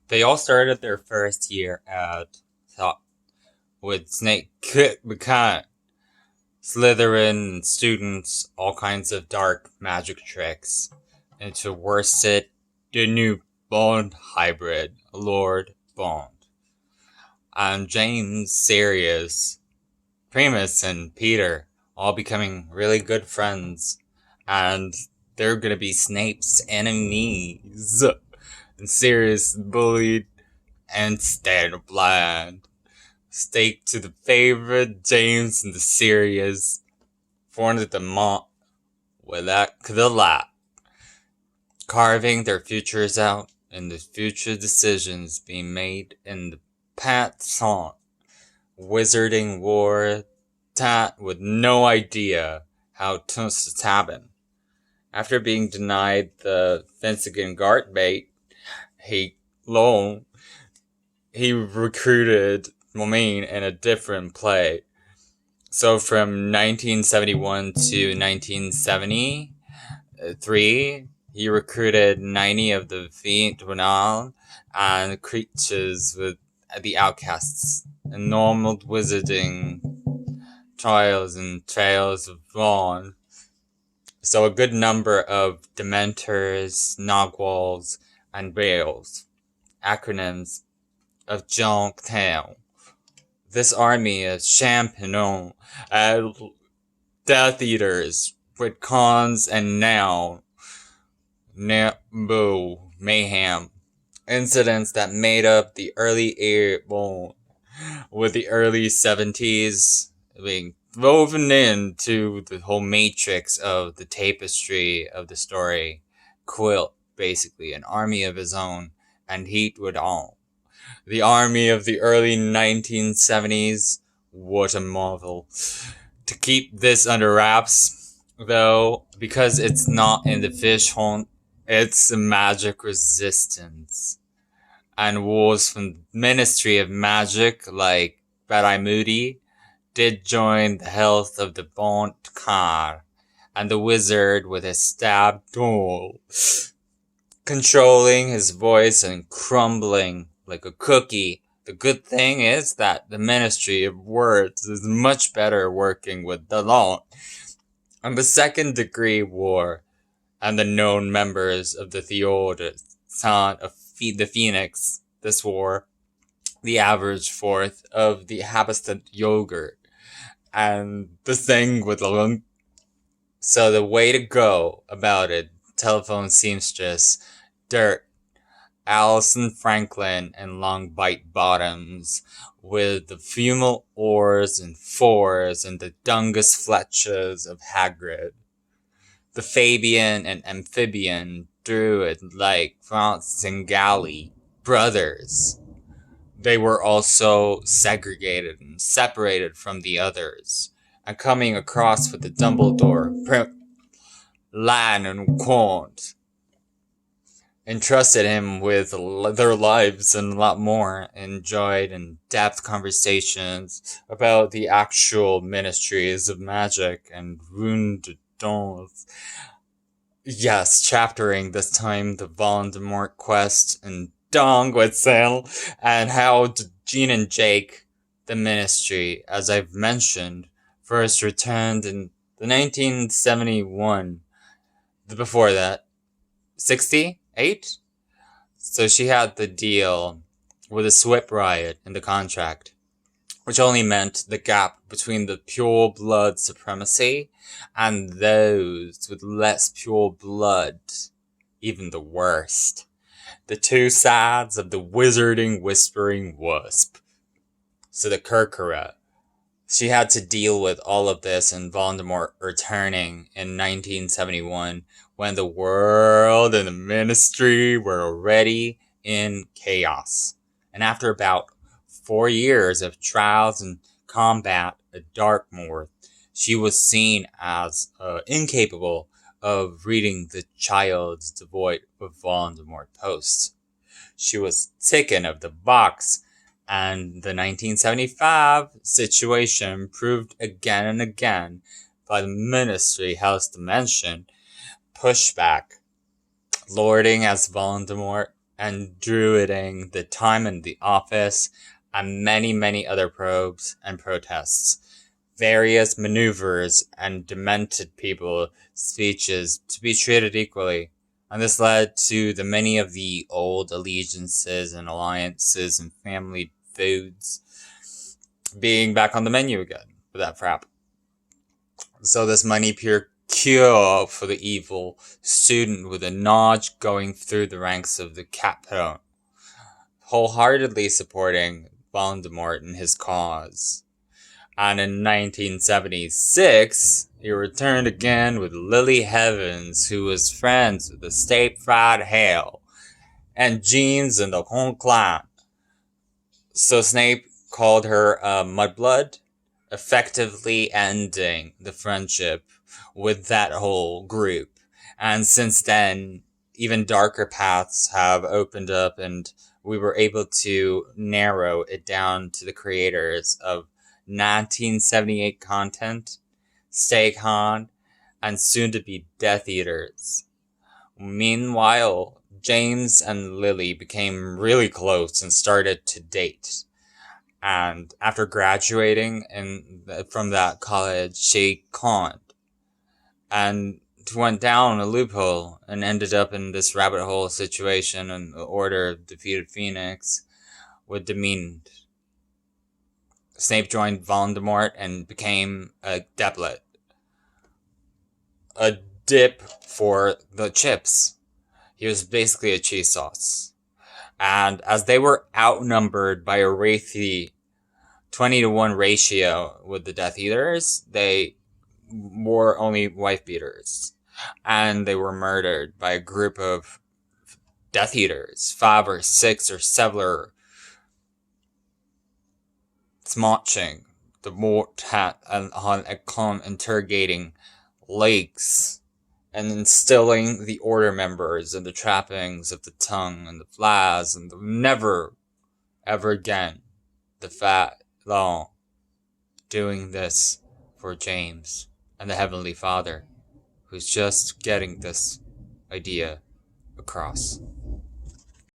They all started their first year at top with Snake McCann, Slytherin students, all kinds of dark magic tricks, and to worst it, the new Bond hybrid, Lord Bond. And James, Sirius, Primus, and Peter all becoming really good friends, and they're gonna be Snape's enemies. And Sirius bullied and stared blind. Stake to the favorite James and the Sirius formed the mock without the lot, carving their futures out and the future decisions being made in the Patson wizarding war tat with no idea how to happen. After being denied the Fensigan guard bait, he recruited Momaine in a different play. So from 1971 to 1973, he recruited 90 of the Fiend and creatures with the outcasts and normal wizarding trials and trails of Vaughn. So a good number of Dementors, Nogwals, and Bales, acronyms of Jonktown. This army of Champignons, Death Eaters, with cons and now mayhem, incidents that made up the early Airborne, with the early 70s being woven into the whole matrix of the tapestry of the story. Quilt, basically, an army of his own, and Heat would all. The army of the early 1970s, what a marvel. To keep this under wraps, though, because it's not in the fish hunt, it's a magic resistance. And wolves from the Ministry of Magic, like Bad-Eye Moody, did join the health of the Bont Car, and the wizard with his stab tool, controlling his voice and crumbling like a cookie. The good thing is that the Ministry of Words is much better working with the law. And the Second Degree War, and the known members of the Theodor, son of the Phoenix, this war, the average fourth of the Habestant yogurt, and the thing with the lung. So the way to go about it, telephone seamstress, dirt, Allison Franklin, and long bite bottoms, with the fumal oars and fours and the Dungus Fletchers of Hagrid. The Fabian and Amphibian Druid like Francis and Galley, brothers. They were also segregated and separated from the others, and coming across with the Dumbledore, Lan and Quant, entrusted him with their lives and a lot more, enjoyed in-depth conversations about the actual ministries of magic and wounded dons. Yes, chaptering this time the Voldemort quest and Dong with Sale, and how Jean and Jake, the ministry, as I've mentioned, first returned in the 1971. Before that, 68? So she had the deal with a SWIP riot in the contract, which only meant the gap between the pure blood supremacy and those with less pure blood, even the worst. The two sides of the wizarding whispering wasp. So the Kerkera. She had to deal with all of this and Voldemort returning in 1971 when the world and the ministry were already in chaos. And after about 4 years of trials and combat at Darkmoor, she was seen as incapable of reading the child's devoid of Voldemort posts. She was taken of the box, and the 1975 situation proved again and again by the Ministry House Dimension pushback, lording as Voldemort and druiding the time in the office, and many, many other probes and protests, various maneuvers, and demented people speeches to be treated equally. And this led to the many of the old allegiances and alliances and family feuds being back on the menu again for that frap. So this money pure cure for the evil student with a notch going through the ranks of the Capone, wholeheartedly supporting Voldemort in his cause. And in 1976, he returned again with Lily Evans, who was friends with the Snape Fried Hale, and Jeans and the whole clan. So Snape called her Mudblood, effectively ending the friendship with that whole group. And since then, even darker paths have opened up, and we were able to narrow it down to the creators of 1978 content, Stay Con, and soon to be Death Eaters. Meanwhile, James and Lily became really close and started to date. And after graduating from that college, she conned and went down a loophole and ended up in this rabbit hole situation, and the Order defeated Phoenix with Demeaned. Snape joined Voldemort and became a Deplet. A dip for the chips. He was basically a cheese sauce. And as they were outnumbered by a wraithy 20-to-1 ratio with the Death Eaters, they were only wife beaters. And they were murdered by a group of Death Eaters, 5 or 6 or 7, smotching the mort hat on a calm interrogating lakes and instilling the Order members in the trappings of the tongue and the flies and the never, ever again, the fat law, doing this for James and the Heavenly Father, who's just getting this idea across.